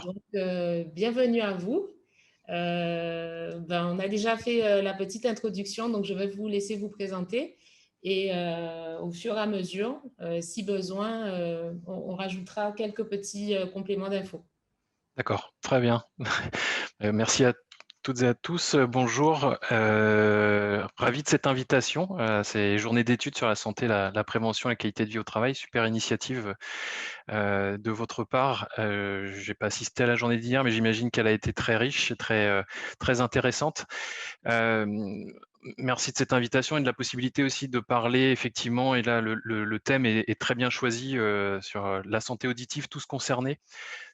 D'accord. Bienvenue à vous. On a déjà fait la petite introduction, donc je vais vous laisser vous présenter. Et au fur et à mesure, si besoin, on rajoutera quelques petits compléments d'infos. D'accord, très bien. Merci à toutes et à tous. Bonjour, ravi de cette invitation à ces journées d'études sur la santé, la prévention et la qualité de vie au travail. Super initiative de votre part. J'ai pas assisté à la journée d'hier, mais j'imagine qu'elle a été très riche et très intéressante. Merci de cette invitation et de la possibilité aussi de parler effectivement, et là le thème est très bien choisi sur la santé auditive, tous concernés.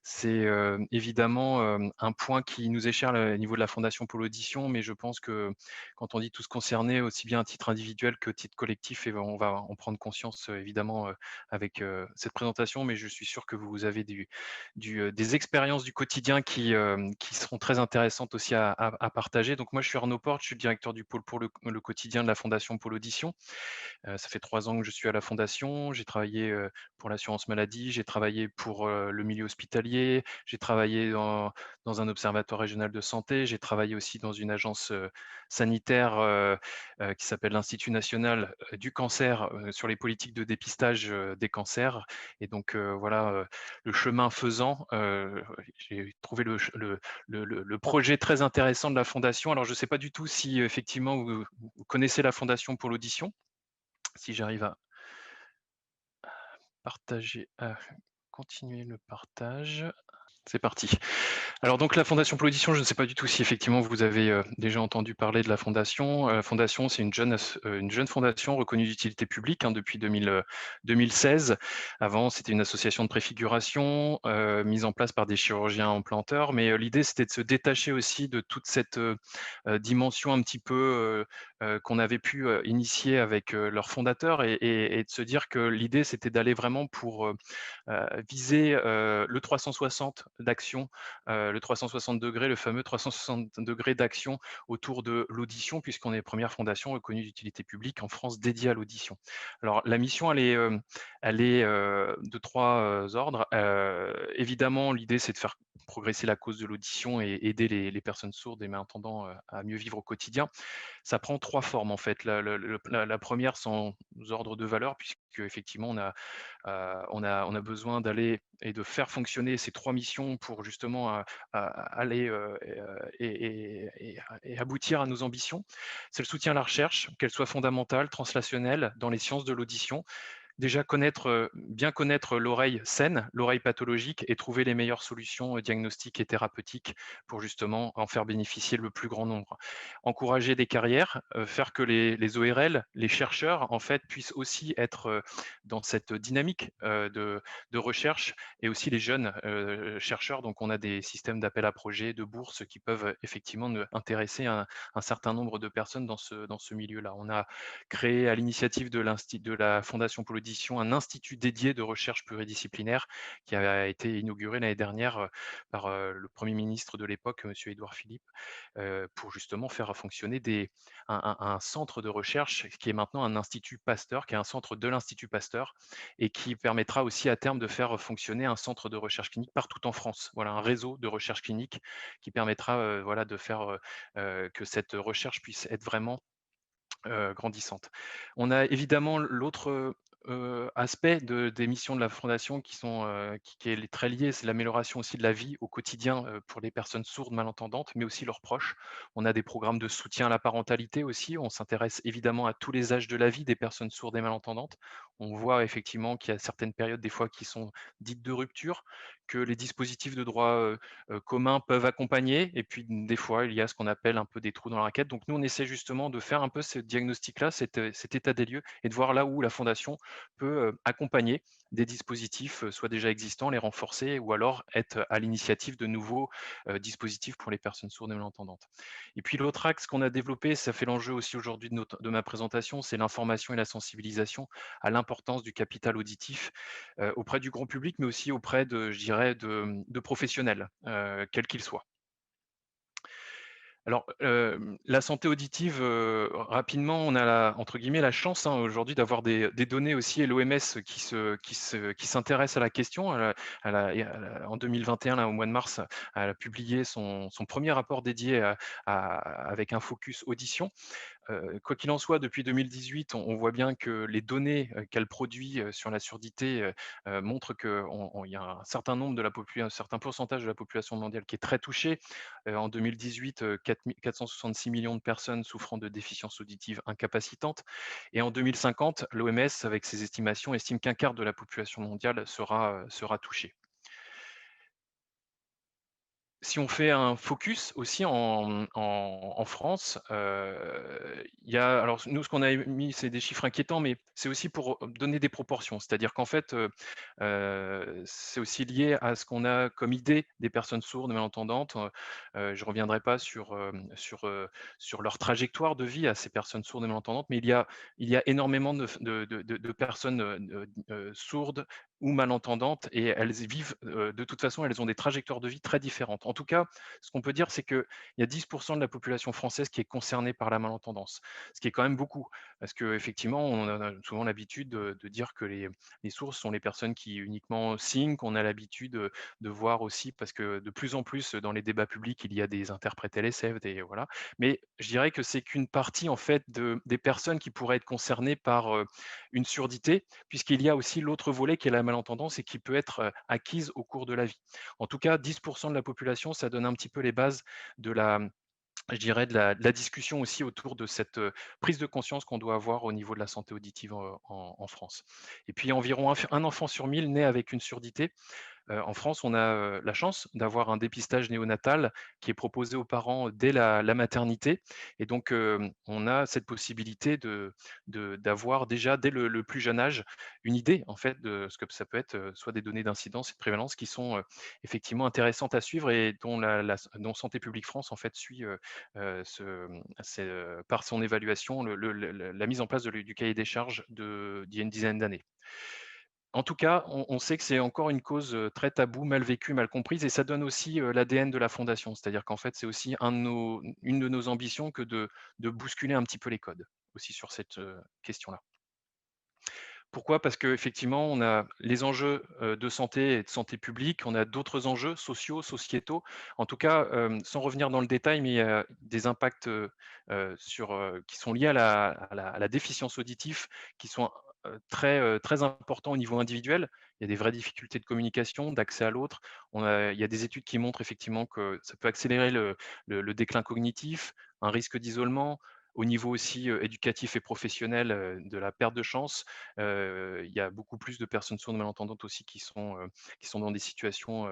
C'est évidemment un point qui nous est cher au niveau de la Fondation Pôle Audition, mais je pense que quand on dit tous concernés, aussi bien à titre individuel que titre collectif, et on va en prendre conscience évidemment avec cette présentation, mais je suis sûr que vous avez des expériences du quotidien qui seront très intéressantes aussi à partager. Donc moi, je suis Arnaud Porte, je suis le directeur du pôle pour le quotidien de la Fondation Pôle Audition. Ça fait 3 ans que je suis à la fondation. J'ai travaillé pour l'assurance maladie, j'ai travaillé pour le milieu hospitalier, j'ai travaillé dans un observatoire régional de santé, j'ai travaillé aussi dans une agence sanitaire qui s'appelle l'Institut national du cancer, sur les politiques de dépistage des cancers. Et donc voilà, le chemin faisant, j'ai trouvé le projet très intéressant de la fondation. Alors je ne sais pas du tout si effectivement vous connaissez la Fondation pour l'audition. Si j'arrive à partager, à continuer le partage. C'est parti. Alors donc la Fondation Pôle Audition, je ne sais pas du tout si effectivement vous avez déjà entendu parler de la fondation. Fondation, c'est une jeune fondation reconnue d'utilité publique depuis 2016. Avant, c'était une association de préfiguration mise en place par des chirurgiens implanteurs, mais l'idée c'était de se détacher aussi de toute cette dimension un petit peu qu'on avait pu initier avec leurs fondateurs, et de se dire que l'idée c'était d'aller vraiment pour viser le 360 d'action, le 360 degrés, le fameux 360 degrés d'action autour de l'audition, puisqu'on est la première fondation reconnue d'utilité publique en France dédiée à l'audition. Alors la mission, elle est de 3 ordres. Évidemment, l'idée, c'est de faire progresser la cause de l'audition et aider les personnes sourdes et malentendants à mieux vivre au quotidien. Ça prend 3 formes en fait. La première, sans ordre de valeur, puisque effectivement on a besoin d'aller et de faire fonctionner ces 3 missions pour justement aller et aboutir à nos ambitions. C'est le soutien à la recherche, qu'elle soit fondamentale, translationnelle, dans les sciences de l'audition. Déjà bien connaître l'oreille saine, l'oreille pathologique, et trouver les meilleures solutions diagnostiques et thérapeutiques pour justement en faire bénéficier le plus grand nombre. Encourager des carrières, faire que les ORL, les chercheurs en fait puissent aussi être dans cette dynamique de recherche, et aussi les jeunes chercheurs. Donc on a des systèmes d'appel à projets, de bourses qui peuvent effectivement intéresser un certain nombre de personnes dans ce milieu-là. On a créé à l'initiative de la Fondation Pôle Audition un institut dédié de recherche pluridisciplinaire qui a été inauguré l'année dernière par le Premier ministre de l'époque, Monsieur Édouard Philippe, pour justement faire fonctionner un centre de recherche qui est maintenant un institut Pasteur, qui est un centre de l'Institut Pasteur, et qui permettra aussi à terme de faire fonctionner un centre de recherche clinique partout en France. Voilà, un réseau de recherche clinique qui permettra voilà, de faire que cette recherche puisse être vraiment grandissante. On a évidemment l'autre aspect des missions de la fondation qui est très lié, c'est l'amélioration aussi de la vie au quotidien pour les personnes sourdes, malentendantes, mais aussi leurs proches. On a des programmes de soutien à la parentalité aussi. On s'intéresse évidemment à tous les âges de la vie des personnes sourdes et malentendantes. On voit effectivement qu'il y a certaines périodes, des fois, qui sont dites de rupture, que les dispositifs de droit communs peuvent accompagner, et puis des fois, il y a ce qu'on appelle un peu des trous dans la raquette. Donc nous, on essaie justement de faire un peu ce diagnostic-là, cet état des lieux, et de voir là où la fondation peut accompagner des dispositifs, soit déjà existants, les renforcer, ou alors être à l'initiative de nouveaux dispositifs pour les personnes sourdes et malentendantes. Et puis l'autre axe qu'on a développé, ça fait l'enjeu aussi aujourd'hui de ma présentation, c'est l'information et la sensibilisation à l'importance du capital auditif auprès du grand public, mais aussi auprès je dirais, de professionnels, quels qu'ils soient. Alors, la santé auditive, rapidement, on a la entre guillemets «la chance», hein, aujourd'hui d'avoir des données aussi et l'OMS qui s'intéresse à la question. En 2021, là, au mois de mars, elle a publié son 1er rapport dédié avec un focus audition. Quoi qu'il en soit, depuis 2018, on voit bien que les données, qu'elle produit, sur la surdité, montrent qu'il y a un certain nombre de la un certain pourcentage de la population mondiale qui est très touché. En 2018, 466 millions de personnes souffrant de déficiences auditives incapacitantes et en 2050, l'OMS, avec ses estimations, estime qu'un quart de la population mondiale sera touchée. Si on fait un focus aussi en France, il y a alors nous ce qu'on a mis, c'est des chiffres inquiétants, mais c'est aussi pour donner des proportions. C'est-à-dire qu'en fait, c'est aussi lié à ce qu'on a comme idée des personnes sourdes et malentendantes. Je ne reviendrai pas sur leur trajectoire de vie à ces personnes sourdes et malentendantes, mais il y a énormément de personnes, sourdes ou malentendantes et elles vivent, de toute façon, elles ont des trajectoires de vie très différentes. En tout cas, ce qu'on peut dire, c'est qu'il y a 10 de la population française qui est concernée par la malentendance, ce qui est quand même beaucoup. Parce qu'effectivement, on a souvent l'habitude de dire que les sourds sont les personnes qui uniquement signent, qu'on a l'habitude de voir aussi, parce que de plus en plus dans les débats publics, il y a des interprètes LSF, voilà. Mais je dirais que c'est qu'une partie en fait des personnes qui pourraient être concernées par une surdité, puisqu'il y a aussi l'autre volet qui est la malentendance et qui peut être acquise au cours de la vie. En tout cas, 10 de la population, ça donne un petit peu les bases de la, je dirais, de la discussion aussi autour de cette prise de conscience qu'on doit avoir au niveau de la santé auditive en France. Et puis environ un enfant sur 1000 naît avec une surdité. En France, on a, la chance d'avoir un dépistage néonatal qui est proposé aux parents dès la maternité et donc on a cette possibilité d'avoir déjà dès le plus jeune âge une idée en fait de ce que ça peut être, soit des données d'incidence et de prévalence qui sont, effectivement intéressantes à suivre et dont Santé publique France en fait suit, par son évaluation la mise en place du cahier des charges d'il y a une dizaine d'années. En tout cas, on sait que c'est encore une cause, très taboue, mal vécue, mal comprise et ça donne aussi, l'ADN de la fondation. C'est-à-dire qu'en fait, c'est aussi une de nos ambitions que de bousculer un petit peu les codes, aussi sur cette, question-là. Pourquoi? Parce qu'effectivement, on a les enjeux, de santé et de santé publique, on a d'autres enjeux sociaux, sociétaux. En tout cas, sans revenir dans le détail, mais il y a des impacts, qui sont liés à la déficience auditive qui sont, très importants au niveau individuel. Il y a des vraies difficultés de communication, d'accès à l'autre. Il y a des études qui montrent effectivement que ça peut accélérer le déclin cognitif, un risque d'isolement. Au niveau aussi, éducatif et professionnel, de la perte de chance. Il y a beaucoup plus de personnes sourdes malentendantes aussi qui sont dans des situations,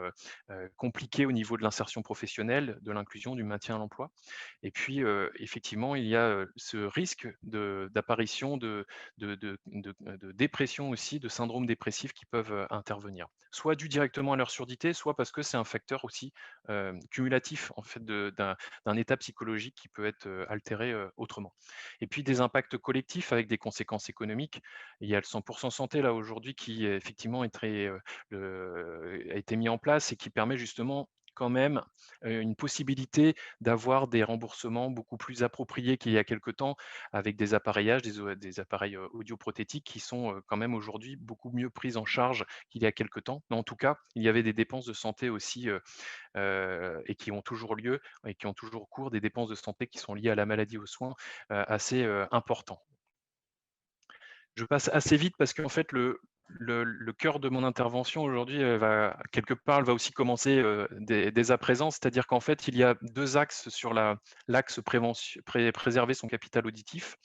compliquées au niveau de l'insertion professionnelle, de l'inclusion, du maintien à l'emploi. Et puis, effectivement, il y a, ce risque d'apparition de dépression aussi, de syndromes dépressifs qui peuvent, intervenir. Soit dû directement à leur surdité, soit parce que c'est un facteur aussi, cumulatif en fait d'un état psychologique qui peut être, altéré, autrement. Et puis des impacts collectifs avec des conséquences économiques. Il y a le 100 santé là aujourd'hui qui effectivement est très, a été mis en place et qui permet justement quand même, une possibilité d'avoir des remboursements beaucoup plus appropriés qu'il y a quelque temps avec des appareillages, des appareils, audioprothétiques qui sont, quand même aujourd'hui beaucoup mieux pris en charge qu'il y a quelque temps. Mais en tout cas, il y avait des dépenses de santé aussi, et qui ont toujours lieu et qui ont toujours cours, des dépenses de santé qui sont liées à la maladie, aux soins, assez, importants. Je passe assez vite parce qu'en fait le cœur de mon intervention aujourd'hui, va quelque part, elle va aussi commencer, dès à présent. C'est-à-dire qu'en fait, il y a 2 axes sur l'axe préserver son capital auditif.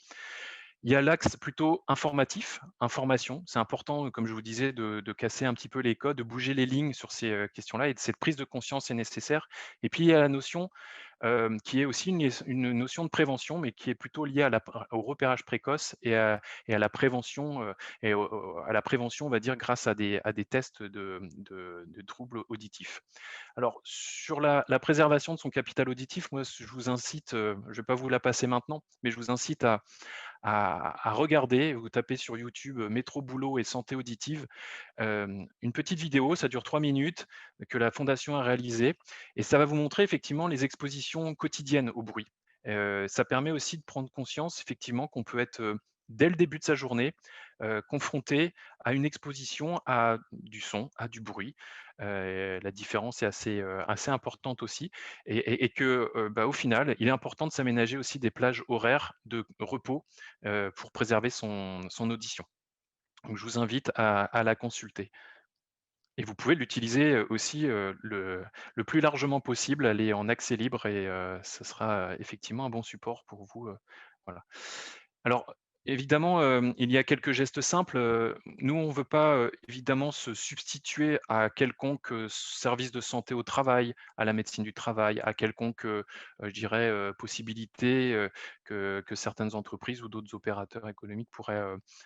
Il y a l'axe plutôt informatif, information. C'est important, comme je vous disais, de casser un petit peu les codes, de bouger les lignes sur ces, questions-là et cette prise de conscience est nécessaire. Et puis il y a la notion, qui est aussi une notion de prévention, mais qui est plutôt liée au repérage précoce et à la prévention, à la prévention, on va dire, grâce à des tests de troubles auditifs. Alors sur la préservation de son capital auditif, moi je vous incite, je ne vais pas vous la passer maintenant, mais je vous incite à regarder. Vous tapez sur YouTube métro boulot et santé auditive, une petite vidéo, ça dure 3 minutes, que la fondation a réalisée et ça va vous montrer effectivement les expositions quotidiennes au bruit. Ça permet aussi de prendre conscience effectivement qu'on peut être, dès le début de sa journée, confronté à une exposition à du son, à du bruit. La différence est assez importante aussi et que, bah, au final, il est important de s'aménager aussi des plages horaires de repos, pour préserver son audition. Donc je vous invite à la consulter. Et vous pouvez l'utiliser, aussi, le plus largement possible. Elle est en accès libre et ce sera, effectivement un bon support pour vous, voilà. Alors évidemment, il y a quelques gestes simples, nous on ne veut pas, évidemment se substituer à quelconque, service de santé au travail, à la médecine du travail, à quelconque, je dirais, possibilité, que certaines entreprises ou d'autres opérateurs économiques pourraient,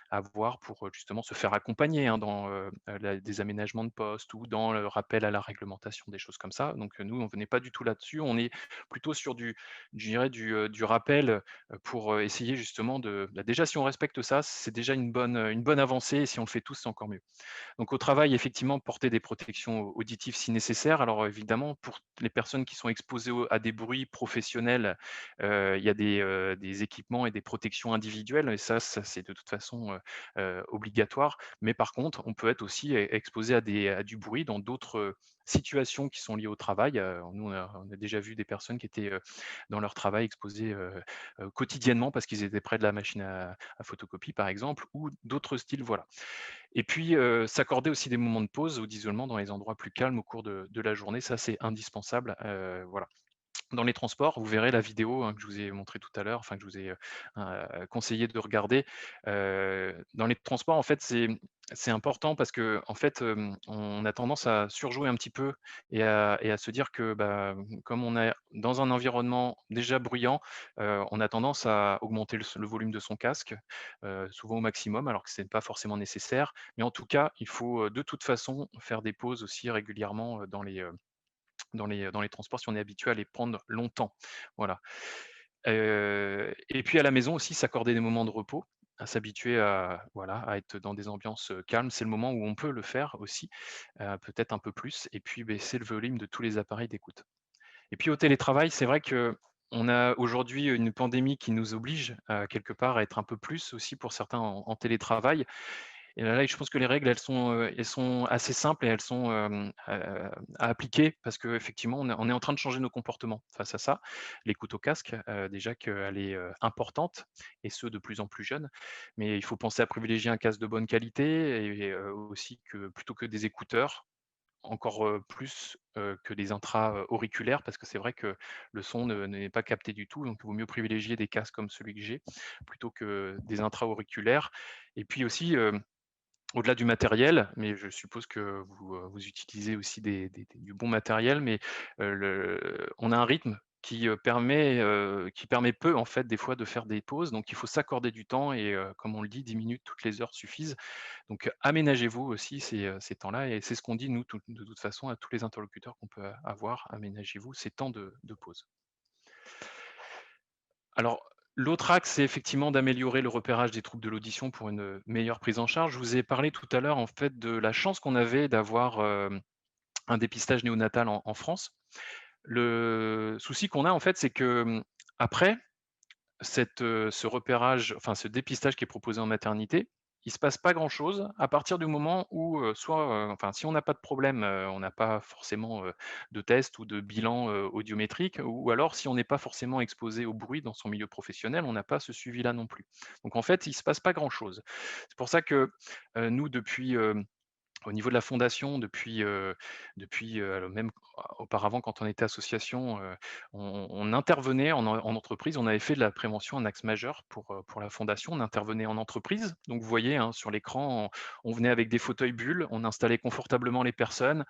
avoir pour, justement se faire accompagner, hein, dans, la des aménagements de poste ou dans le rappel à la réglementation, des choses comme ça. Donc, nous, on venait pas du tout là-dessus. On est plutôt sur je dirais du rappel, pour, essayer justement de bah, déjà si on respecte ça, c'est déjà une bonne avancée et si on le fait tous, c'est encore mieux. Donc au travail, effectivement, porter des protections auditives si nécessaire. Alors évidemment, pour les personnes qui sont exposées à des bruits professionnels, il y a des équipements et des protections individuelles et ça c'est de toute façon, obligatoire. Mais par contre, on peut être aussi exposé à du bruit dans d'autres, situations qui sont liées au travail. Nous, on a déjà vu des personnes qui étaient, dans leur travail exposées, quotidiennement parce qu'ils étaient près de la machine à photocopie, par exemple, ou d'autres styles, voilà. Et puis, s'accorder aussi des moments de pause ou d'isolement dans les endroits plus calmes au cours de la journée, ça c'est indispensable, voilà. Dans les transports, vous verrez la vidéo, hein, que je vous ai montrée tout à l'heure, enfin que je vous ai, conseillé de regarder. Dans les transports, en fait, c'est important parce qu'en fait, on a tendance à surjouer un petit peu et à se dire que, bah, comme on est dans un environnement déjà bruyant, on a tendance à augmenter le volume de son casque, souvent au maximum alors que ce n'est pas forcément nécessaire. Mais en tout cas, il faut, de toute façon faire des pauses aussi régulièrement, dans les transports si on est habitué à les prendre longtemps. Voilà. Et puis à la maison aussi, s'accorder des moments de repos, à s'habituer à voilà, à être dans des ambiances, calmes. C'est le moment où on peut le faire aussi, peut-être un peu plus et puis baisser le volume de tous les appareils d'écoute. Et puis au télétravail, c'est vrai qu'on a aujourd'hui une pandémie qui nous oblige, quelque part à être un peu plus aussi pour certains en télétravail. Et là, je pense que les règles, elles sont assez simples et elles sont, à appliquer parce qu'effectivement, on est en train de changer nos comportements face à ça. L'écoute au casque, déjà qu'elle est, importante et ce, de plus en plus jeune. Mais il faut penser à privilégier un casque de bonne qualité et aussi que plutôt que des écouteurs, encore, plus, que des auriculaires parce que c'est vrai que le son n'est pas capté du tout, donc il vaut mieux privilégier des casques comme celui que j'ai plutôt que des intra-auriculaires et puis aussi, au-delà du matériel, mais je suppose que vous utilisez aussi du bon matériel, mais, on a un rythme qui permet peu, en fait, des fois, de faire des pauses, donc il faut s'accorder du temps et comme on le dit, 10 minutes toutes les heures suffisent. Donc aménagez-vous aussi ces temps-là et c'est ce qu'on dit nous de toute façon à tous les interlocuteurs qu'on peut avoir, aménagez-vous ces temps de pause. Alors, l'autre axe, c'est effectivement d'améliorer le repérage des troubles de l'audition pour une meilleure prise en charge. Je vous ai parlé tout à l'heure, en fait, de la chance qu'on avait d'avoir, un dépistage néonatal en France. Le souci qu'on a, en fait, c'est que, après ce repérage, enfin ce dépistage qui est proposé en maternité, il se passe pas grand-chose à partir du moment où, soit, enfin si on n'a pas de problème, on n'a pas forcément, de test ou de bilan, audiométrique ou alors si on n'est pas forcément exposé au bruit dans son milieu professionnel, on n'a pas ce suivi-là non plus. Donc en fait, il se passe pas grand-chose. C'est pour ça que, nous depuis, au niveau de la fondation, alors même auparavant quand on était association, on intervenait en entreprise. On avait fait de la prévention un axe majeur pour la fondation. On intervenait en entreprise. Donc vous voyez, hein, sur l'écran, on venait avec des fauteuils bulles, on installait confortablement les personnes,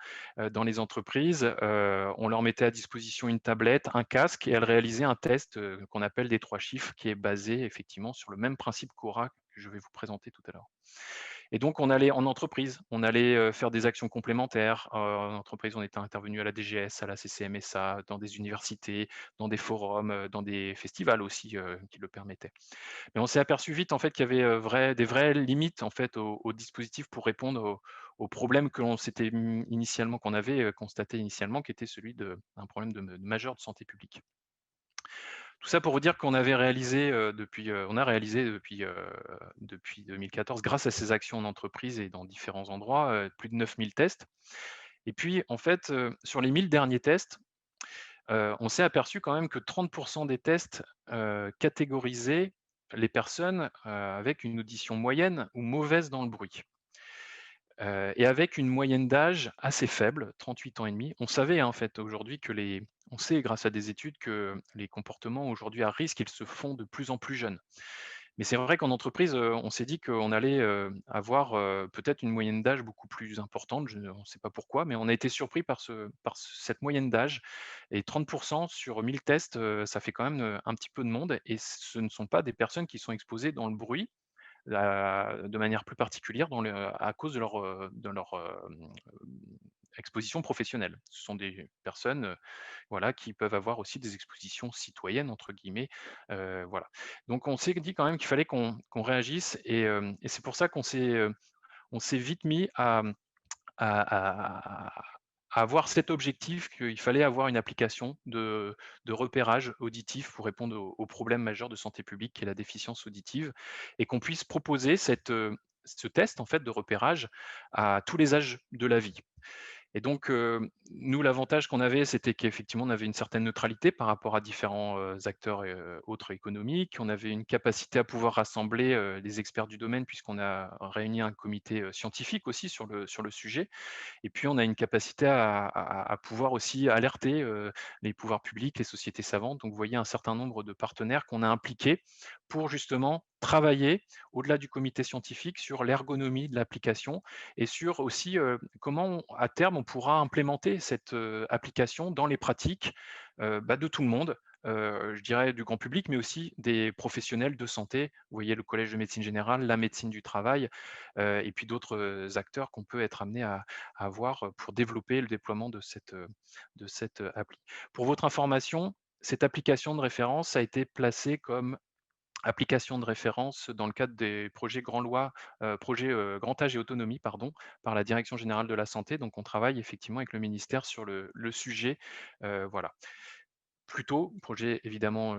dans les entreprises, on leur mettait à disposition une tablette, un casque et elles réalisaient un test, qu'on appelle des 3 chiffres qui est basé effectivement sur le même principe qu'Aura que je vais vous présenter tout à l'heure. Et donc, on allait en entreprise, on allait faire des actions complémentaires. En entreprise, on était intervenu à la DGS, à la CCMSA, dans des universités, dans des forums, dans des festivals aussi qui le permettaient. Mais on s'est aperçu vite en fait qu'il y avait des vraies limites en fait au dispositif pour répondre aux problèmes que l'on s'était initialement, qu'on avait constaté initialement, qui était celui d'un problème majeur de santé publique. Tout ça pour vous dire qu'on avait réalisé on a réalisé depuis 2014, grâce à ces actions en entreprise et dans différents endroits, plus de 9000 tests. Et puis en fait, sur les 1000 derniers tests, on s'est aperçu quand même que 30 des tests catégorisaient les personnes avec une audition moyenne ou mauvaise dans le bruit. Et avec une moyenne d'âge assez faible, 38 ans et demi. On savait, hein, en fait, aujourd'hui on sait grâce à des études que les comportements aujourd'hui à risque, ils se font de plus en plus jeunes. Mais c'est vrai qu'en entreprise, on s'est dit qu'on allait, avoir, peut-être une moyenne d'âge beaucoup plus importante. On ne sait pas pourquoi, mais on a été surpris cette moyenne d'âge et 30 sur 1000 tests, ça fait quand même, un petit peu de monde et ce ne sont pas des personnes qui sont exposées dans le bruit, de manière plus particulière à cause de leur exposition professionnelle. Ce sont des personnes, voilà, qui peuvent avoir aussi des expositions «citoyennes» entre guillemets, voilà. Donc on s'est dit quand même qu'il fallait qu'on réagisse et c'est pour ça on s'est vite mis à avoir cet objectif qu'il fallait avoir une application de repérage auditif pour répondre au problème majeur de santé publique qui est la déficience auditive et qu'on puisse proposer ce test en fait de repérage à tous les âges de la vie. Et donc, nous, l'avantage qu'on avait, c'était qu'effectivement, on avait une certaine neutralité par rapport à différents, acteurs, autres économiques. On avait une capacité à pouvoir rassembler, les experts du domaine puisqu'on a réuni un comité, scientifique aussi sur le sujet. Et puis, on a une capacité à pouvoir aussi alerter, les pouvoirs publics, les sociétés savantes. Donc, vous voyez un certain nombre de partenaires qu'on a impliqués pour justement travailler, au-delà du comité scientifique, sur l'ergonomie de l'application et sur aussi, comment à terme on pourra implémenter cette, application dans les pratiques, de tout le monde, je dirais du grand public, mais aussi des professionnels de santé. Vous voyez le collège de médecine générale, la médecine du travail, et puis d'autres, acteurs qu'on peut être amené à avoir pour développer le déploiement de cette appli. Pour votre information, cette application de référence a été placée comme application de référence dans le cadre des projets projets, grand âge et autonomie, pardon, par la Direction générale de la santé. Donc on travaille effectivement avec le ministère sur le sujet, voilà. Plutôt, projet évidemment,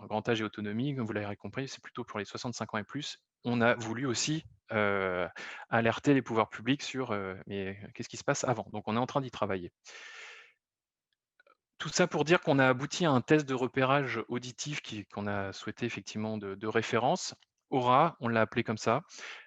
grand âge et autonomie, comme vous l'avez compris, c'est plutôt pour les 65 ans et plus. On a voulu aussi, heu, alerter les pouvoirs publics sur, mais qu'est-ce qui se passe avant? Donc on est en train d'y travailler. Tout ça pour dire qu'on a abouti à un test de repérage auditif qu'on a souhaité effectivement de référence. Aura, on l'a appelé comme ça.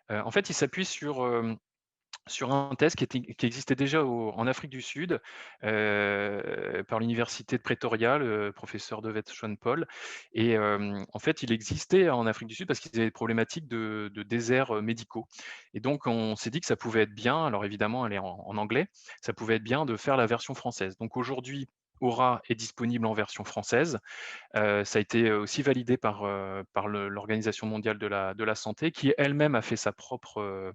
En fait, il s'appuie sur un test qui existait déjà en Afrique du Sud, par l'université de Pretoria, le professeur Devet Schwan-Paul et en fait, il existait en Afrique du Sud parce qu'ils avaient des problématiques de déserts, médicaux et donc on s'est dit que ça pouvait être bien, alors évidemment elle est en anglais, ça pouvait être bien de faire la version française. Donc aujourd'hui, Aura est disponible en version française. Ça a été aussi validé par l'Organisation mondiale de la santé qui elle-même a fait sa propre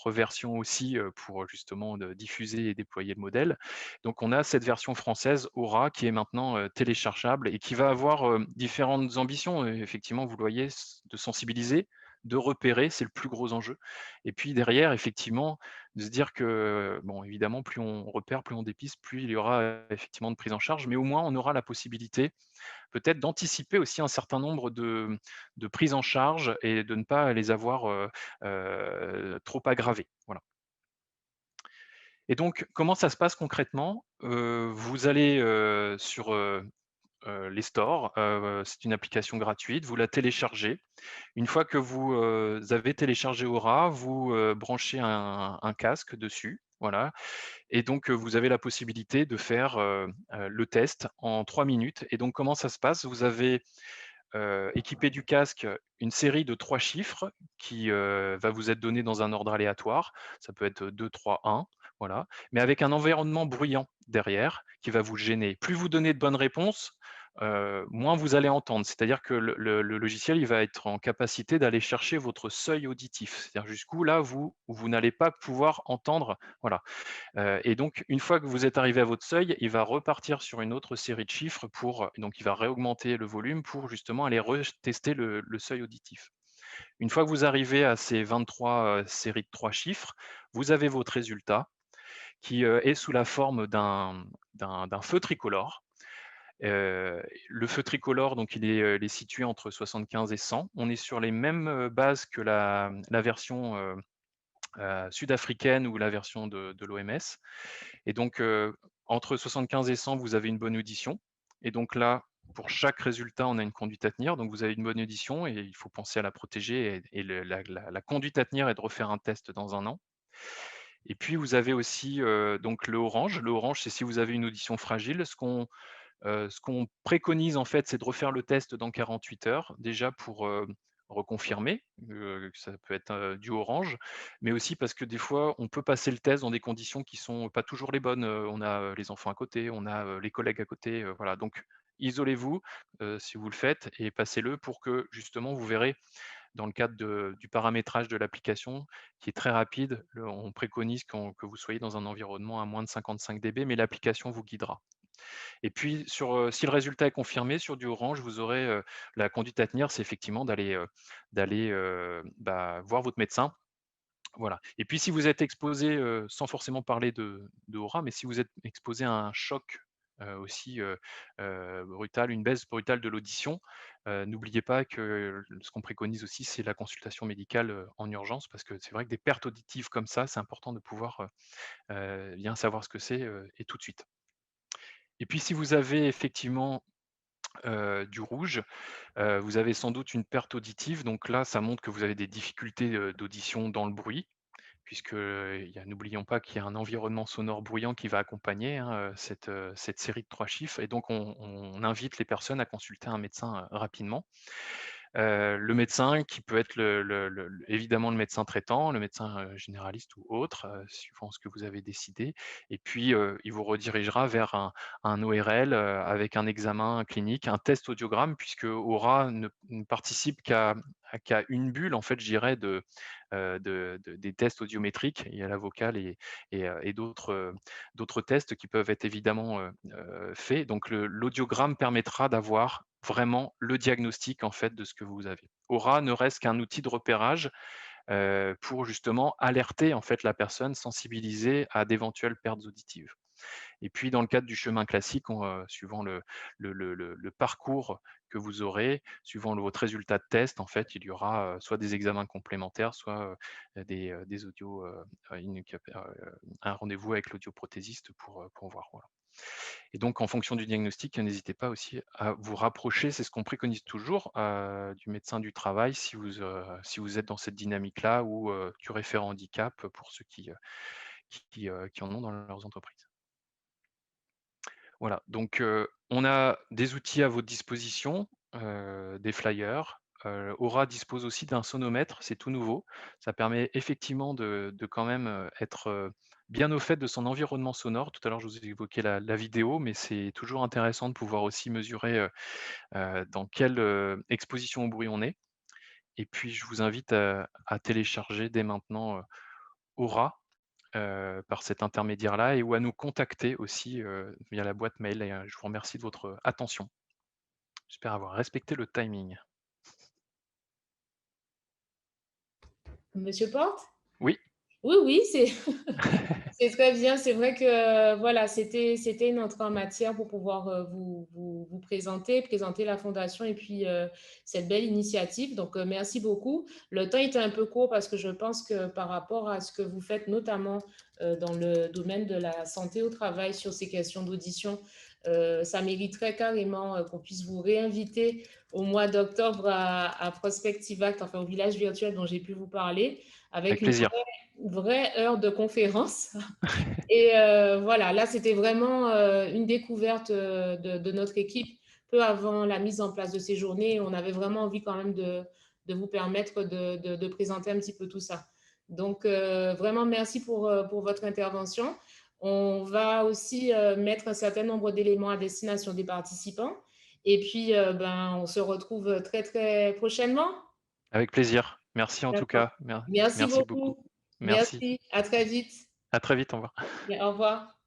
version aussi, pour justement diffuser et déployer le modèle. Donc on a cette version française Aura qui est maintenant, téléchargeable et qui va avoir, différentes ambitions, effectivement vous le voyez, de sensibiliser, de repérer, c'est le plus gros enjeu et puis derrière effectivement, de se dire que, bon évidemment plus on repère, plus on dépiste, plus il y aura, effectivement de prise en charge, mais au moins on aura la possibilité peut-être d'anticiper aussi un certain nombre de prises en charge et de ne pas les avoir, trop aggravées. Voilà. Et donc comment ça se passe concrètement? Vous allez, sur, les stores, c'est une application gratuite, vous la téléchargez. Une fois que vous, avez téléchargé Aura, vous, branchez un casque dessus, voilà et donc vous avez la possibilité de faire, le test en 3 minutes et donc comment ça se passe? Vous avez équipé du casque, une série de 3 chiffres qui, va vous être donné dans un ordre aléatoire. Ça peut être 2, 3, 1, voilà, mais avec un environnement bruyant derrière qui va vous gêner. Plus vous donnez de bonnes réponses, moins vous allez entendre. C'est-à-dire que le logiciel, il va être en capacité d'aller chercher votre seuil auditif. C'est-à-dire jusqu'où là, vous n'allez pas pouvoir entendre, voilà. Et donc une fois que vous êtes arrivé à votre seuil, il va repartir sur une autre série de chiffres pour donc il va réaugmenter le volume pour justement aller retester le seuil auditif. Une fois que vous arrivez à ces 23, séries de 3 chiffres, vous avez votre résultat qui, est sous la forme d'un feu tricolore. Le feu tricolore, donc il est situé entre 75 et 100. On est sur les mêmes, bases que la version, sud-africaine ou la version de l'OMS. Et donc, entre 75 et 100, vous avez une bonne audition. Et donc là, pour chaque résultat, on a une conduite à tenir. Donc vous avez une bonne audition et il faut penser à la protéger. Et la conduite à tenir est de refaire un test dans 1 an. Et puis vous avez aussi donc le orange. Le orange, c'est si vous avez une audition fragile. Ce qu'on préconise en fait, c'est de refaire le test dans 48 heures, déjà pour reconfirmer que ça peut être du orange, mais aussi parce que des fois, on peut passer le test dans des conditions qui sont pas toujours les bonnes. On a les enfants à côté, on a les collègues à côté, voilà. Donc, isolez-vous si vous le faites et passez-le pour que justement vous verrez dans le cadre du paramétrage de l'application qui est très rapide. On préconise que vous soyez dans un environnement à moins de 55 dB, mais l'application vous guidera. Et puis si le résultat est confirmé sur du orange, vous aurez, la conduite à tenir, c'est effectivement d'aller voir votre médecin. Voilà. Et puis si vous êtes exposé, sans forcément parler de aura, mais si vous êtes exposé à un choc, aussi, brutal, une baisse brutale de l'audition, n'oubliez pas que ce qu'on préconise aussi, c'est la consultation médicale, en urgence parce que c'est vrai que des pertes auditives comme ça, c'est important de pouvoir, bien savoir ce que c'est, et tout de suite. Et puis si vous avez effectivement, du rouge, vous avez sans doute une perte auditive. Donc là, ça montre que vous avez des difficultés, d'audition dans le bruit, puisque, n'oublions pas qu'il y a un environnement sonore bruyant qui va accompagner, hein, cette série de 3 chiffres et donc on invite les personnes à consulter un médecin, rapidement. Le médecin qui peut être évidemment le médecin traitant, le médecin, généraliste ou autre, suivant ce que vous avez décidé et puis, il vous redirigera vers un ORL, avec un examen clinique, un test audiogramme puisque Aura ne participe qu'à une bulle en fait, je dirais des tests audiométriques. Il y a la vocale et d'autres tests qui peuvent être évidemment, faits. Donc l'audiogramme permettra d'avoir vraiment le diagnostic en fait de ce que vous avez. Aura ne reste qu'un outil de repérage, pour justement alerter en fait la personne, sensibiliser à d'éventuelles pertes auditives. Et puis dans le cadre du chemin classique, suivant le parcours que vous aurez, suivant votre résultat de test, en fait, il y aura, soit des examens complémentaires, soit, des audios, un rendez-vous avec l'audioprothésiste pour voir, voilà. Et donc en fonction du diagnostic, n'hésitez pas aussi à vous rapprocher, c'est ce qu'on préconise toujours, du médecin du travail si vous êtes dans cette dynamique-là ou, du référent handicap pour ceux qui en ont dans leurs entreprises. Voilà, donc on a des outils à votre disposition, des flyers. Aura dispose aussi d'un sonomètre, c'est tout nouveau. Ça permet effectivement de quand même, être, bien au fait de son environnement sonore. Tout à l'heure, je vous ai évoqué la vidéo, mais c'est toujours intéressant de pouvoir aussi mesurer, dans quelle, exposition au bruit on est. Et puis je vous invite à télécharger dès maintenant, Aura par cet intermédiaire-là et ou à nous contacter aussi, via la boîte mail et je vous remercie de votre attention. J'espère avoir respecté le timing. Monsieur Porte? Oui, Oui, oui, c'est c'est très bien. C'est vrai que voilà, c'était une entrée en matière pour pouvoir vous présenter la fondation et puis cette belle initiative. Donc, merci beaucoup. Le temps était un peu court parce que je pense que par rapport à ce que vous faites, notamment dans le domaine de la santé au travail sur ces questions d'audition, ça mériterait carrément qu'on puisse vous réinviter au mois d'octobre à Prospective Act, enfin au village virtuel dont j'ai pu vous parler, avec avec plaisir. une vraie heure de conférence. Et voilà, là, c'était vraiment une découverte de notre équipe peu avant la mise en place de ces journées. On avait vraiment envie quand même de vous permettre de présenter un petit peu tout ça. Donc, vraiment, merci pour votre intervention. On va aussi mettre un certain nombre d'éléments à destination des participants. Et puis, ben, on se retrouve très, très prochainement. Avec plaisir. Merci en tout D'accord. cas. Merci Merci beaucoup. beaucoup. Merci. Merci. À très vite. À très vite. Au revoir. Et au revoir.